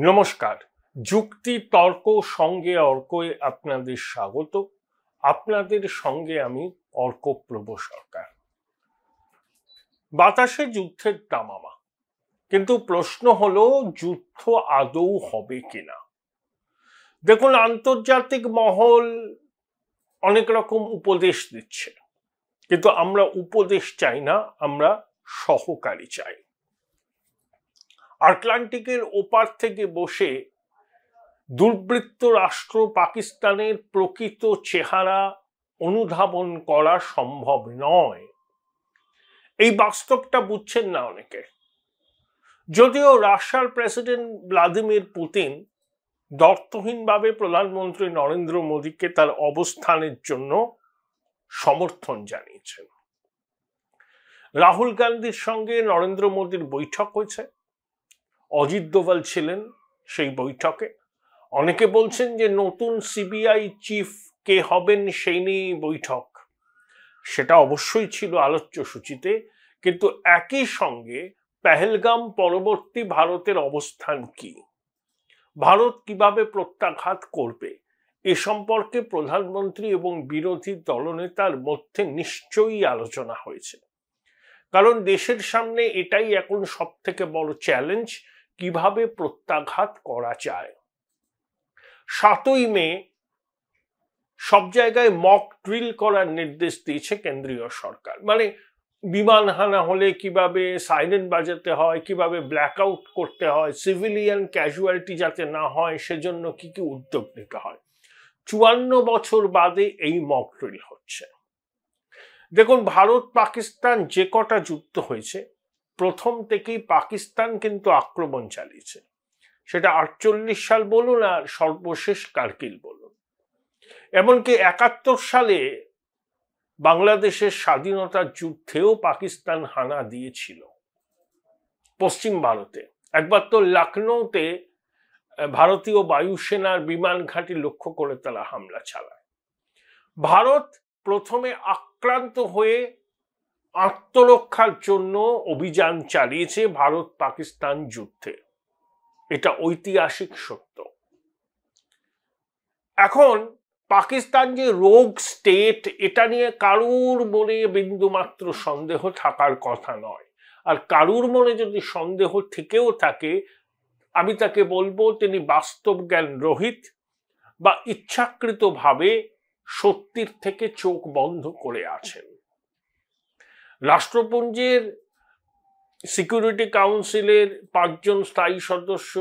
নমস্কার। যুক্তি তর্ক সঙ্গে অর্কয়ে আপনাদের স্বাগত। আপনাদের সঙ্গে আমি অর্কপ্রভ সরকার। বাতাসে যুদ্ধের দামামা, কিন্তু প্রশ্ন হলো যুদ্ধ আদৌ হবে কিনা। দেখুন, আন্তর্জাতিক মহল অনেক রকম উপদেশ দিচ্ছে, কিন্তু আমরা উপদেশ চাই না, আমরা সহকারী চাই। আটলান্টিকের ওপার থেকে বসে দুর্বৃত্ত রাষ্ট্র পাকিস্তানের প্রকৃত চেহারা অনুধাবন করা সম্ভব নয়, এই বাস্তবটা বুঝছেন না অনেকে। যদিও রাশিয়ার প্রেসিডেন্ট ভ্লাদিমির পুতিন দ্ব্যর্থহীনভাবে প্রধানমন্ত্রী নরেন্দ্র মোদীকে তার অবস্থানের জন্য সমর্থন জানিয়েছেন। রাহুল গান্ধীর সঙ্গে নরেন্দ্র মোদীর বৈঠক হয়েছে, অজিত দোভাল ছিলেন সেই বৈঠকে। অনেকে বলছেন যে নতুন সিবিআই চিফ কে হবেন সেই নিয়ে বৈঠক, সেটা অবশ্যই ছিল আলোচ্য সূচিতে। কিন্তু একই সঙ্গে পেহেলগাম পরবর্তী ভারতের অবস্থান কি, ভারত কিভাবে প্রত্যাঘাত করবে, এ সম্পর্কে প্রধানমন্ত্রী এবং বিরোধী দলনেতার মধ্যে নিশ্চয়ই আলোচনা হয়েছে। কারণ দেশের সামনে এটাই এখন সব থেকে বড় চ্যালেঞ্জ, কিভাবে প্রত্যাঘাত করা যায়। 7ই মে সব জায়গায় মক ড্রিল করার নির্দেশ দিয়েছে কেন্দ্রীয় সরকার। মানে বিমান হানা হলে কিভাবে সাইরেন বাজাতে হয়, কিভাবে ব্ল্যাকআউট করতে হয়, সিভিলিয়ান ক্যাজুয়ালিটি যাতে না হয় সেজন্য কি কি উদ্যোগ নিতে হয়। 54 বছর বাদে এই মক ড্রিল হচ্ছে। দেখুন, ভারত পাকিস্তান যে কটা যুদ্ধ হয়েছে, প্রথম থেকেই পাকিস্তান কিন্তু আক্রমণ চালিয়েছে। সেটা 48 সাল বলুন আর সর্বশেষ কারগিল বলুন। এমনকি 71 সালে বাংলাদেশের স্বাধীনতার যুদ্ধেও পাকিস্তান হানা দিয়েছিল পশ্চিম ভারতে। একবার তো লখনৌতে ভারতীয় বায়ুসেনার বিমান ঘাঁটি লক্ষ্য করে তারা হামলা চালায়। ভারত প্রথমে আক্রান্ত হয়ে আত্মরক্ষার জন্য অভিযান চালিয়েছে ভারত পাকিস্তান যুদ্ধে, এটা ঐতিহাসিক সত্য। এখন পাকিস্তান যে রোগ স্টেট, এটা নিয়ে কারুর মনে বিন্দুমাত্র সন্দেহ থাকার কথা নয়। আর কারুর মনে যদি সন্দেহ থেকেও থাকে, আমি তাকে বলবো তিনি বাস্তব জ্ঞান রহিত বা ইচ্ছাকৃতভাবে সত্যির থেকে চোখ বন্ধ করে আছেন। রাষ্ট্রপুঞ্জের সিকিউরিটি কাউন্সিলের 5 জন স্থায়ী সদস্য,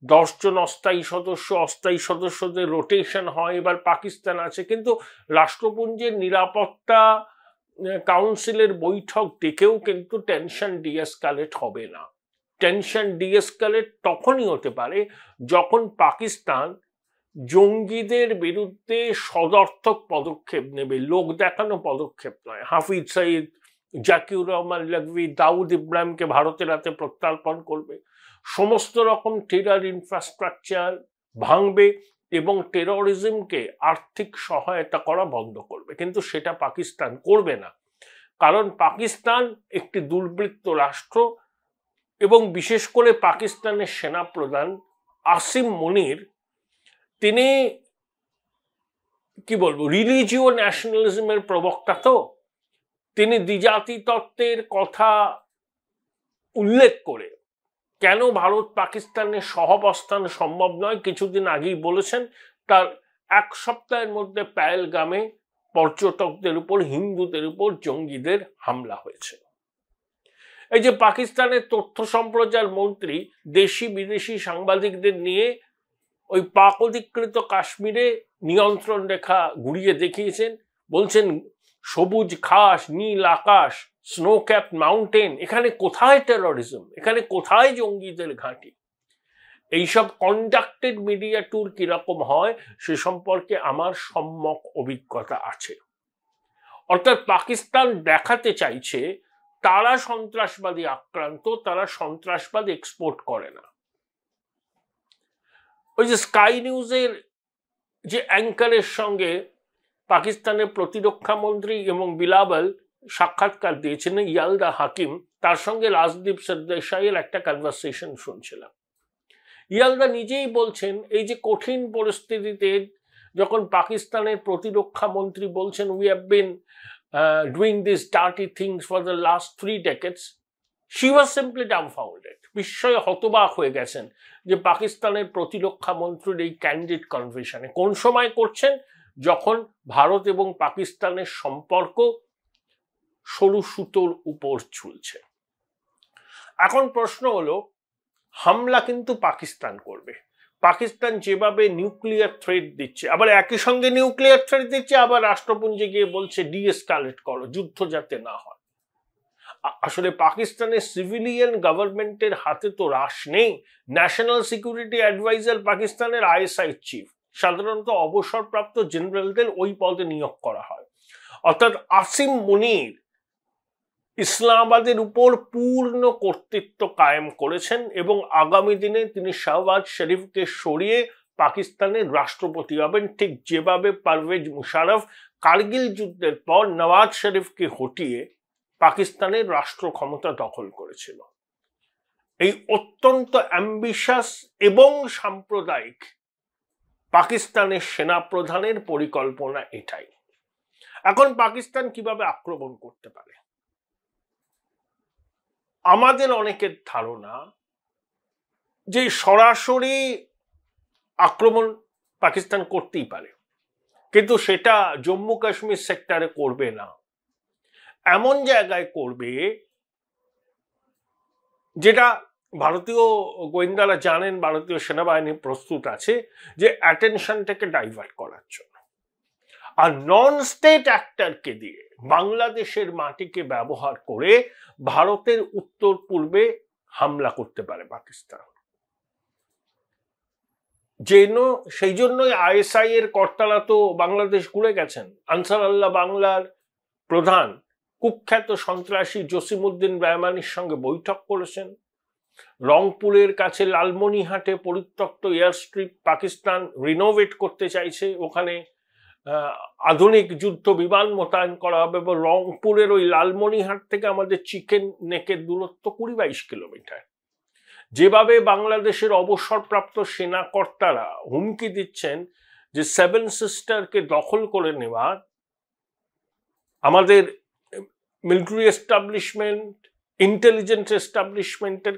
10 জন অস্থায়ী সদস্য, অস্থায়ী সদস্যদের রোটেশন হয়। এবার পাকিস্তান আছে, কিন্তু রাষ্ট্রপুঞ্জের নিরাপত্তা কাউন্সিলের বৈঠক ডেকেও কিন্তু টেনশন ডিএসকালেট হবে না। টেনশন ডিএসকালেট তখনই হতে পারে যখন পাকিস্তান জঙ্গিদের বিরুদ্ধে সদর্থক পদক্ষেপ নেবে, লোক দেখানো পদক্ষেপ নয়। হাফিজ সঈদ, জাকিউর রহমান লখভি, দাউদ ইব্রাহিমকে ভারতের হাতে প্রত্যর্পণ করবে, সমস্ত রকম টেরর ইনফ্রাস্ট্রাকচার ভাঙবে এবং টেরোরিজমকে আর্থিক সহায়তা করা বন্ধ করবে। কিন্তু সেটা পাকিস্তান করবে না, কারণ পাকিস্তান একটি দুর্বৃত্ত রাষ্ট্র এবং বিশেষ করে পাকিস্তানের সেনাপ্রধান আসিম মুনির, তিনি কি বলবো, রিলিজিও ন্যাশনালিজমের প্রবক্তা। তো তিনি দ্বিজাতি তত্ত্বের কথা উল্লেখ করে কেন ভারত পাকিস্তানের সহাবস্থান সম্ভব নয় কিছুদিন আগেই বলেছেন। তার 1 সপ্তাহের মধ্যে পেহেলগামে পর্যটকদের উপর, হিন্দুদের উপর জঙ্গিদের হামলা হয়েছে। এই যে পাকিস্তানের তথ্য সম্প্রচার মন্ত্রী দেশি বিদেশি সাংবাদিকদের নিয়ে ওই পাক অধিকৃত কাশ্মীরে নিয়ন্ত্রণ রেখা ঘুরিয়ে দেখিয়েছেন, বলছেন সবুজ ঘাস, নীল আকাশ, স্নো ক্যাপ মাউন্টেন, এখানে কোথায় টেরোরিজম, এখানে কোথায় জঙ্গিদের ঘাঁটি। এইসব কন্ডাক্টেড মিডিয়া ট্যুর কিরকম হয় সে সম্পর্কে আমার সম্যক অভিজ্ঞতা আছে। অর্থাৎ পাকিস্তান দেখাতে চাইছে তারা সন্ত্রাসবাদী আক্রান্ত, তারা সন্ত্রাসবাদ এক্সপোর্ট করে না। ওই যে স্কাই নিউজের যে অ্যাঙ্কারের সঙ্গে পাকিস্তানের প্রতিরক্ষা মন্ত্রী এবং বিলাবল সাক্ষাৎকার দিয়েছেন, ইয়ালদা হাকিম, তার সঙ্গে রাজদীপ সরদেশাইয়ের একটা কনভারসেশন শুনছিলাম। ইয়ালদা নিজেই বলছেন এই যে কঠিন পরিস্থিতিতে যখন পাকিস্তানের প্রতিরক্ষা মন্ত্রী বলছেন we have been doing this dirty things for the last 3 decades, she was simply dumbfounded, বিস্ময়ে হতবাক হয়ে গেছেন যে পাকিস্তানের প্রতিরক্ষা মন্ত্রীর এই ক্যান্ডিড কনফেশনে কোন সময় করছেন, যখন ভারত এবং পাকিস্তানের সম্পর্ক সরু সুতোর উপর ঝুলছে। এখন প্রশ্ন হলো, হামলা কিন্তু পাকিস্তান করবে। পাকিস্তান যেভাবে নিউক্লিয়ার থ্রেট দিচ্ছে, আবার একই সঙ্গে নিউক্লিয়ার থ্রেট দিচ্ছে, আবার রাষ্ট্রপুঞ্জে গিয়ে বলছে ডিএসকালেট করো, যুদ্ধ যাতে না হয়। আসলে পাকিস্তানের সিভিলিয়ান গভর্নমেন্টের হাতে তো রাশ নেই। ন্যাশনাল সিকিউরিটি অ্যাডভাইজার পাকিস্তানের আইএসআই চিফ, সাধারণত অবসরপ্রাপ্ত জেনারেলদের ওই পদে নিয়োগ করা হয়। অর্থাৎ আসিম মুনির ইসলামাবাদের উপর পূর্ণ কর্তৃত্ব কায়েম করেছেন এবং আগামী দিনে তিনি শাহবাজ শরীফকে সরিয়ে পাকিস্তানের রাষ্ট্রপতি হবেন, ঠিক যেভাবে পারভেজ মুশারফ কার্গিল যুদ্ধের পর নওয়াজ শরীফকে হটিয়ে পাকিস্তানের রাষ্ট্র ক্ষমতা দখল করেছিল। এই অত্যন্ত অ্যাম্বিশাস এবং সাম্প্রদায়িক পাকিস্তানের সেনাপ্রধানের পরিকল্পনা এটাই। এখন পাকিস্তান কিভাবে আক্রমণ করতে পারে? আমাদের অনেকের ধারণা যে সরাসরি আক্রমণ পাকিস্তান করতেই পারে, কিন্তু সেটা জম্মু কাশ্মীর সেক্টরে করবে না, এমন জায়গায় করবে যেটা ভারতীয় গোয়েন্দারা জানেন, ভারতীয় সেনাবাহিনী প্রস্তুত আছে যে অ্যাটেনশনটাকে ডাইভার্ট করার জন্য। আর নন স্টেট অ্যাক্টরকে দিয়ে বাংলাদেশের মাটিকে ব্যবহার করে ভারতের উত্তর পূর্বে হামলা করতে পারে পাকিস্তান। সেই জন্যই আইএসআই এর কর্তারা তো বাংলাদেশ ঘুরে গেছেন। আনসার আল্লাহ বাংলার প্রধান কুখ্যাত সন্ত্রাসী জসিমউদ্দিন রহমানির সঙ্গে বৈঠক করেছেন। রংপুরের কাছে লালমনিরহাটে পরিত্যক্ত এয়ারস্ট্রিপ পাকিস্তান রিনোভেট করতে চাইছে, ওখানে আধুনিক যুদ্ধ বিমান মোতায়েন করা হবে এবং রংপুরের ওই লালমনিরহাট থেকে আমাদের চিকেন নেকের দূরত্ব 20-22 কিলোমিটার। যেভাবে বাংলাদেশের অবসরপ্রাপ্ত সেনা কর্তারা হুমকি দিচ্ছেন যে 7 সিস্টারকে দখল করে নেওয়া, আমাদের মিলিটারি এস্টাবলিশমেন্ট, ইন্টেলিজেন্স এস্টাবলিশমেন্টের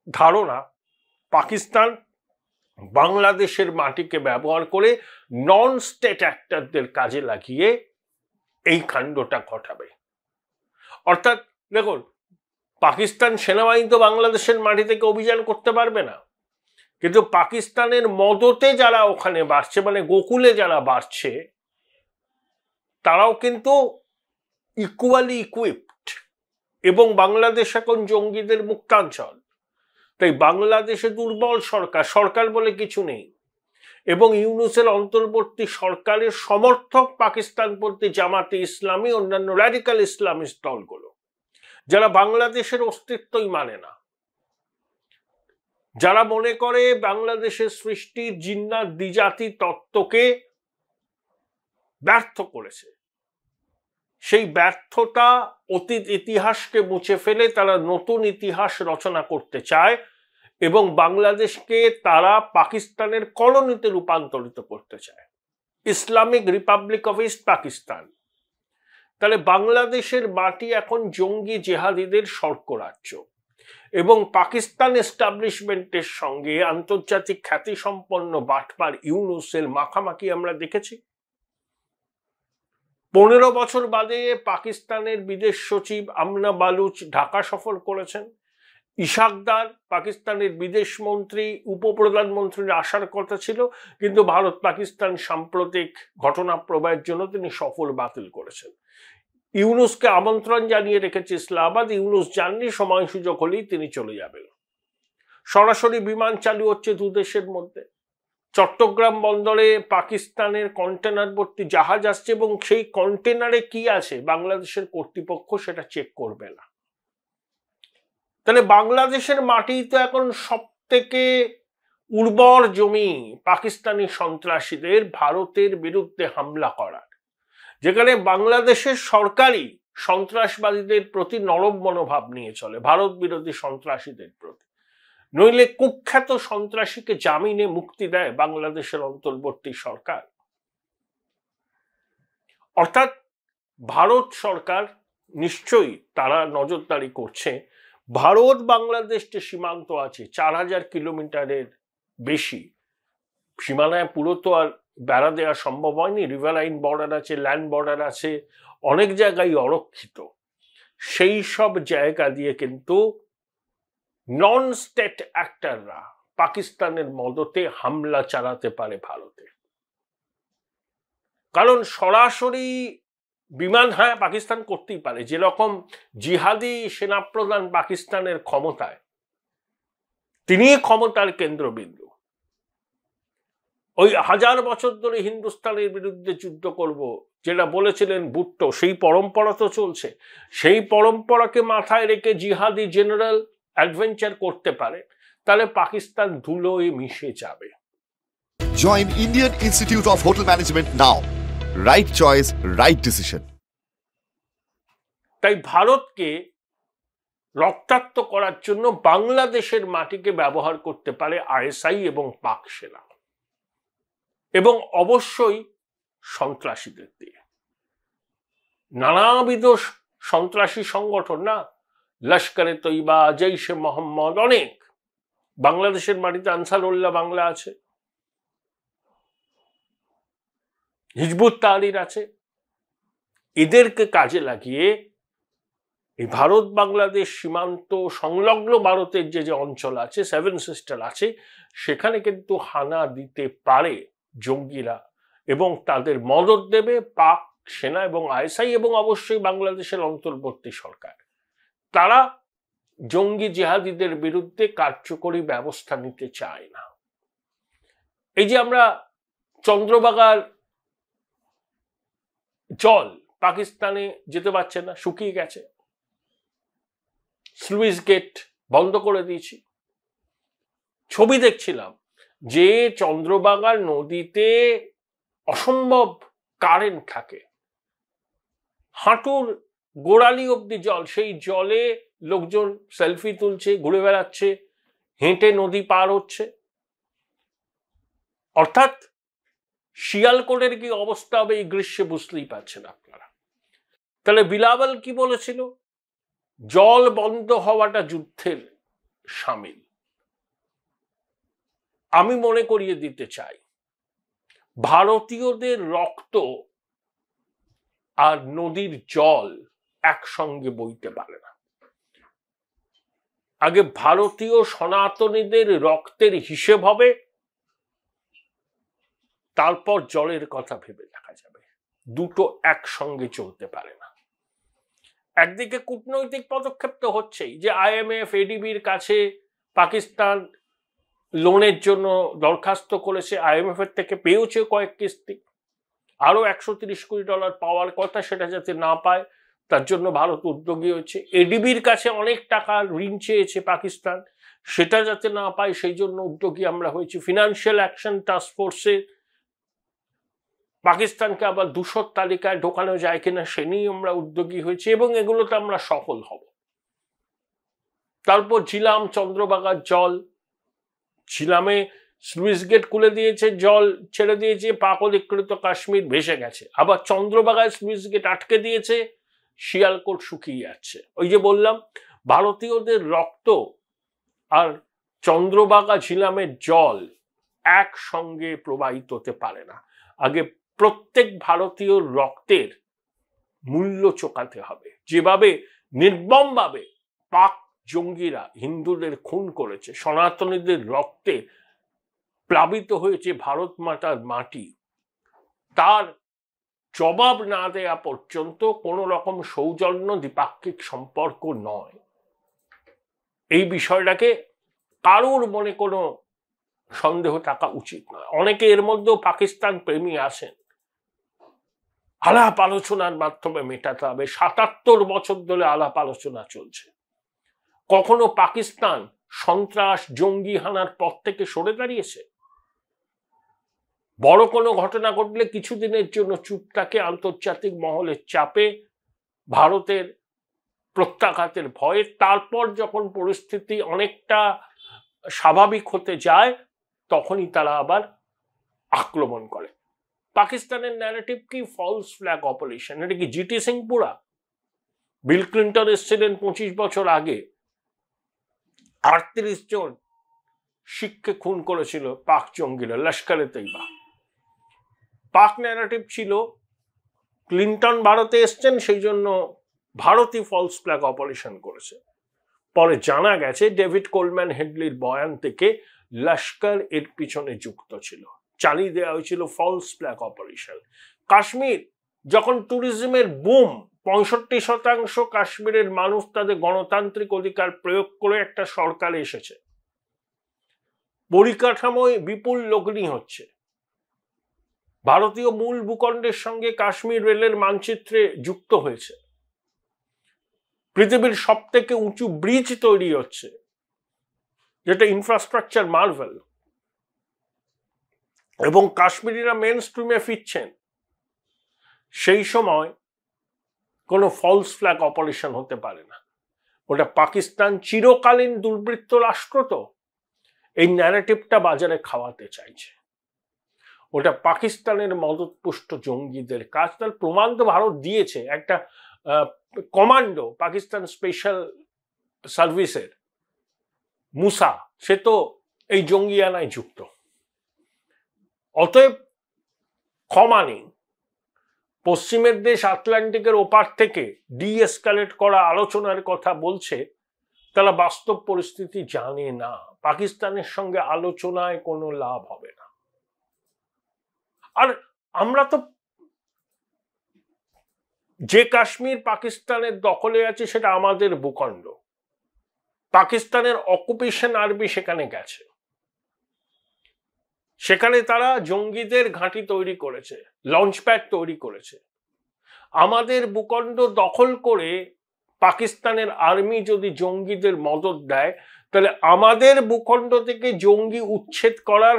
ধারণা পাকিস্তান বাংলাদেশের মাটিকে ব্যবহার করে নন স্টেট অ্যাক্টরদের কাজে লাগিয়ে এই কাণ্ডটা ঘটাবে। অর্থাৎ দেখুন, পাকিস্তান সেনাবাহিনী তো বাংলাদেশের মাটি থেকে অভিযান করতে পারবে না, কিন্তু পাকিস্তানের মদতে যারা ওখানে বাড়ছে, মানে গোকুলে যারা বাড়ছে, তারাও কিন্তু ইকুয়ালি ইকুইপড। এবং বাংলাদেশ এখন জঙ্গিদের মুক্তাঞ্চল, তাই বাংলাদেশে দুর্বল সরকার বলে কিছু নেই। এবং ইউনূসের অন্তর্বর্তী সরকারের সমর্থক পাকিস্তানপন্থী জামাতে ইসলামী, অন্যান্য র্যাডিক্যাল ইসলামিস্ট দলগুলো, যারা বাংলাদেশের অস্তিত্বই মানে না, যারা মনে করে বাংলাদেশের সৃষ্টির জিন্নাত দ্বিজাতি তত্ত্বকে ব্যর্থ করেছে, সেই ব্যর্থতা অতীত ইতিহাসকে মুছে ফেলে তারা নতুন ইতিহাস রচনা করতে চায় এবং বাংলাদেশকে তারা পাকিস্তানের কলোনিতে রূপান্তরিত করতে চায়, Islamic Republic of east Pakistan. তাহলে বাংলাদেশের মাটি এখন জঙ্গি জেহাদিদের স্বর্গরাজ্য এবং পাকিস্তান এস্টাবলিশমেন্টের সঙ্গে আন্তর্জাতিক খ্যাতিসম্পন্ন বাটপার ইউনূসের মাখামাখি আমরা দেখেছি। 15 বছর বাদে পাকিস্তানের বিদেশ সচিব আমনা বালুচ ঢাকা সফর করেছেন। ইশাকদার পাকিস্তানের বিদেশ মন্ত্রী, উপপ্রধানমন্ত্রীর আসার কথা ছিল, কিন্তু ভারত পাকিস্তান সাম্প্রতিক ঘটনা প্রবাহের জন্য তিনি সফর বাতিল করেছেন। ইউনূসকে আমন্ত্রণ জানিয়ে রেখেছে ইসলামাবাদ, ইউনূস যাননি, সময় সুযোগ হলেই তিনি চলে যাবেন। সরাসরি বিমান চালু হচ্ছে দুদেশের মধ্যে। চট্টগ্রাম বন্দরে পাকিস্তানের কন্টেনার ভর্তি জাহাজ আসছে এবং সেই কন্টেনারে কি আছে বাংলাদেশের কর্তৃপক্ষ সেটা চেক করবে না। তাহলে বাংলাদেশের মাটি তো এখন সব থেকে উর্বর জমি পাকিস্তানি সন্ত্রাসীদের ভারতের বিরুদ্ধে হামলা করার, যেখানে বাংলাদেশের সরকারই সন্ত্রাসবাদীদের প্রতি নরম মনোভাব নিয়ে চলে, ভারত বিরোধী সন্ত্রাসীদের প্রতি। নইলে কুখ্যাত সন্ত্রাসীকে জামিনে মুক্তি দেয় বাংলাদেশের অন্তর্বর্তী সরকার? অর্থাৎ ভারত সরকার নিশ্চয়ই তারা নজরদারি করছে। ভারত বাংলাদেশ যে সীমান্ত আছে 4000 কিলোমিটারের বেশি, সীমানায় পুরো তো আর বেড়া দেওয়া সম্ভব হয়নি। রিভারাইন বর্ডার আছে, ল্যান্ড বর্ডার আছে, অনেক জায়গায় অরক্ষিত। সেই সব জায়গা দিয়ে কিন্তু নন স্টেট অ্যাক্টররা পাকিস্তানের মদতে হামলা চালাতে পারে ভারতে। কারণ সরাসরি বিমান পাকিস্তান করতেই পারে, যেরকম জিহাদি সেনাপ্রধান পাকিস্তানের ক্ষমতায়, তিনি ক্ষমতার কেন্দ্রবিন্দু। ওই 1000 বছর ধরে হিন্দুস্তানের বিরুদ্ধে যুদ্ধ করব যেটা বলেছিলেন ভুট্টো, সেই পরম্পরা তো চলছে। সেই পরম্পরাকে মাথায় রেখে জিহাদি জেনারেল অ্যাডভেঞ্চার করতে পারে, তাহলে পাকিস্তান ধুলোয় মিশে যাবে। Join Indian Institute of Hotel Management now. Right choice, right decision. তাই ভারতকে রক্তাক্ত করার জন্য বাংলাদেশের মাটিকে ব্যবহার করতে পারে আইএসআই এবং পাক সেনা, এবং অবশ্যই সন্ত্রাসীদের দিয়ে। নানাবিধ সন্ত্রাসী সংগঠন না, লস্করে তৈবা, জৈশে মোহাম্মদ, অনেক। বাংলাদেশের মাটিতে আনসারুল্লাহ বাংলা আছে, হিজবুত তাহরির আছে। এদেরকে কাজে লাগিয়ে এই ভারত বাংলাদেশ সীমান্ত সংলগ্ন ভারতের যে যে অঞ্চল আছে, 7 সিস্টার আছে, সেখানে কিন্তু হানা দিতে পারে জঙ্গিরা, এবং তাদের মদত দেবে পাক সেনা এবং আইএসআই এবং অবশ্যই বাংলাদেশের অন্তর্বর্তী সরকার। তারা জঙ্গি জিহাদিদের বিরুদ্ধে কার্যকরী ব্যবস্থা নিতে চায় না। এই যে আমরা চন্দ্রভাগার জল পাকিস্তানে যেতে পারছে না, শুকিয়ে গেছে, স্লুইস গেট বন্ধ করে দিয়েছি। ছবি দেখছিলাম যে চন্দ্রভাগার নদীতে অসম্ভব কারেন্ট থাকে, হাঁটুর গোড়ালি অব্দি জল, সেই জলে লোকজন সেলফি তুলছে, ঘুরে বেড়াচ্ছে, হেঁটে নদী পার হচ্ছে। অর্থাৎ শিয়ালকোটের কি অবস্থা হবে এই গ্রীষ্মে বুঝতেই পারছেন আপনারা। তাহলে বিলাবল কি বলেছিল? জল বন্ধ হওয়াটা যুদ্ধের সামিল। আমি মনে করিয়ে দিতে চাই, ভারতীয়দের রক্ত আর নদীর জল একসঙ্গে বইতে পারে না। আগে ভারতীয় সনাতনীদের রক্তের হিসেব হবে, তারপর জলের কথা ভেবে দেখা যাবে। দুটো একসঙ্গে চলতে পারে না। একদিকে কূটনৈতিক পদক্ষেপ তো হচ্ছেই, যে আইএমএফ এডিবির কাছে পাকিস্তান লোনের জন্য দরখাস্ত করেছে, আইএমএফ এর থেকে পেয়েছে কয়েক কিস্তি, আরো $130 কোটি পাওয়ার কথা, সেটা যাতে না পায় তার জন্য ভারত উদ্যোগী হয়েছে। এডিবির কাছে অনেক টাকা ঋণ চেয়েছে পাকিস্তান, সেটা যাতে না পায় সেই জন্য উদ্যোগী আমরা হয়েছি। ফিনান্সিয়াল অ্যাকশন টাস্ক ফোর্সে পাকিস্তানকে আবার দূষর তালিকায় ঢোকানো যায় কিনা সে নিয়ে আমরা উদ্যোগী হয়েছি, এবং এগুলোতে আমরা সফল হব। তারপর ঝিলাম চন্দ্রভাগার জল, ঝিলামে স্লুইস গেট খুলে দিয়েছে, জল ছেড়ে দিয়েছে, পাক অধিকৃত কাশ্মীর ভেসে গেছে। আবার চন্দ্রভাগায় স্লুইস গেট আটকে দিয়েছে, শিয়ালকোট শুকিয়ে যাচ্ছে। ওই যে বললাম, ভারতীয়দের রক্ত আর চন্দ্রভাগা ঝিলামের জল একসঙ্গে প্রবাহিত হতে পারে না। আগে প্রত্যেক ভারতীয় রক্তের মূল্য চোকাতে হবে। যেভাবে নির্মমভাবে পাক জঙ্গিরা হিন্দুদের খুন করেছে, সনাতনীদের রক্তে প্লাবিত হয়েছে ভারত মাতার মাটি, তার জবাব না দেয়া পর্যন্ত কোনো রকম সৌজন্য দ্বিপাক্ষিক সম্পর্ক নয়। এই বিষয়টাকে কারোর মনে কোনো সন্দেহ থাকা উচিত নয়। অনেকে এর মধ্যেও পাকিস্তান প্রেমী আছেন, আলাপ আলোচনার মাধ্যমে মেটাতে হবে। ৭৭ বছর ধরে আলাপ আলোচনা চলছে। কখনো পাকিস্তান সন্ত্রাস জঙ্গি হানার পথ থেকে সরে দাঁড়িয়েছে? বড় কোনো ঘটনা ঘটলে কিছুদিনের জন্য চুপ থাকে আন্তর্জাতিক মহলের চাপে, ভারতের প্রত্যাঘাতের ভয়ে। তারপর যখন পরিস্থিতি অনেকটা স্বাভাবিক হতে যায় তখনই তারা আবার আক্রমণ করে। পাকিস্তানের ন্যারেটিভ কি? False flag operation. এটা কি জিটি সিংপুরা? বিল ক্লিন্টন এসেছিলেন 25 বছর আগে, 38 জন শিখকে খুন করেছিল পাক জঙ্গিরা, লস্করে তৈবা। পাক ন্যারেটিভ ছিল ক্লিন্টন ভারতে এসছেন, সেই জন্য ভারতই ফলস ফ্ল্যাগ অপারেশন করেছে। পরে জানা গেছে ডেভিড কোলম্যান হেডলির বয়ান থেকে লস্কর এর পিছনে যুক্ত ছিল, চালিয়ে দেওয়া হয়েছিল ফলস ফ্ল্যাগ অপারেশন। কাশ্মীর যখন ট্যুরিজমের বুম, 65% কাশ্মীরের মানুষ তাদের গণতান্ত্রিক অধিকার প্রয়োগ করে একটা সরকার এসেছে, পরিকাঠামোয় বিপুল লগ্নি হচ্ছে, ভারতীয় মূল ভূখণ্ডের সঙ্গে কাশ্মীর রেলের মানচিত্রে যুক্ত হয়েছে, পৃথিবীর সব থেকে উঁচু ব্রিজ তৈরি হচ্ছে, যেটা ইনফ্রাস্ট্রাকচার মার্ভেল, এবং কাশ্মীরিরা মেন স্ট্রিমে ফিরছেন। সেই সময় কোনো ফলস ফ্ল্যাগ অপারেশন হতে পারে না। ওটা পাকিস্তান চিরকালীন দুর্বৃত্ত রাষ্ট্র, তো এই ন্যারেটিভটা বাজারে খাওয়াতে চাইছে। ওটা পাকিস্তানের মদতপুষ্ট জঙ্গিদের কাজ। তার প্রমাণ তো ভারত দিয়েছে। একটা কমান্ডো পাকিস্তান স্পেশাল সার্ভিসের মুসা, সে তো এই জঙ্গিয়ানায় যুক্ত। অতএব ক্ষমা নেই। পশ্চিমের দেশ আটলান্টিকের ওপার থেকে ডিএসকালেট করা আলোচনার কথা বলছে, তারা বাস্তব পরিস্থিতি জানে না। পাকিস্তানের সঙ্গে আলোচনায় কোনো লাভ হবে না। আর আমরা তো, যে কাশ্মীর পাকিস্তানের দখলে আছে সেটা আমাদের ভূখণ্ড। পাকিস্তানের অকুপেশন আর্মি সেখানে গেছে, সেখানে তারা জঙ্গিদের ঘাঁটি তৈরি করেছে, লঞ্চ প্যাড তৈরি করেছে। আমাদের ভূখণ্ড দখল করে পাকিস্তানের আর্মি যদি জঙ্গিদের মদত দেয়, তাহলে আমাদের ভূখণ্ড থেকে জঙ্গি উচ্ছেদ করার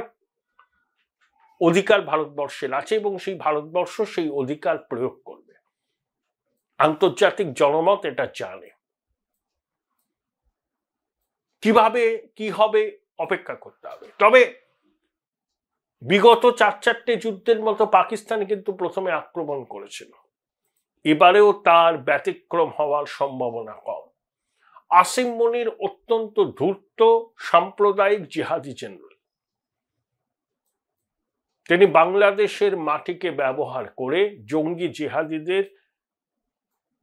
অধিকার ভারতবর্ষের আছে, এবং সেই ভারতবর্ষ সেই অধিকার প্রয়োগ করবে। আন্তর্জাতিক জনমত এটা জানে। কিভাবে কি হবে অপেক্ষা করতে হবে। তবে বিগত 4-4টে যুদ্ধের মতো পাকিস্তান কিন্তু প্রথমে আক্রমণ করেছিল, এবারেও তার ব্যতিক্রম হওয়ার সম্ভাবনা কম। আসিম মনির অত্যন্ত ধূর্ত সাম্প্রদায়িক জিহাদি জেনারেল। তিনি বাংলাদেশের মাটিকে ব্যবহার করে জঙ্গি জিহাদিদের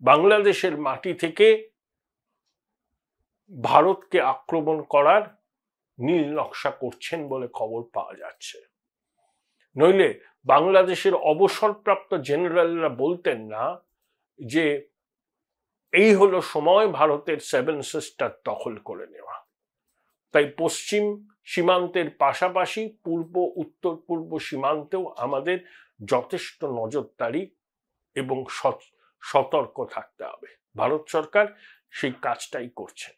বাংলাদেশের মাটি থেকে ভারতকে আক্রমণ করার নীল নকশা করছেন বলে খবর পাওয়া যাচ্ছে। নইলে বাংলাদেশের অবসরপ্রাপ্ত জেনারেলরা বলতেন না যে এই হলো সময় ভারতের 7 সিস্টার দখল করে নেওয়া। তাই পশ্চিম সীমান্তের পাশাপাশি পূর্ব উত্তর পূর্ব সীমান্তেও আমাদের যথেষ্ট নজরদারি এবং সতর্ক থাকতে হবে। ভারত সরকার সেই কাজটাই করছে।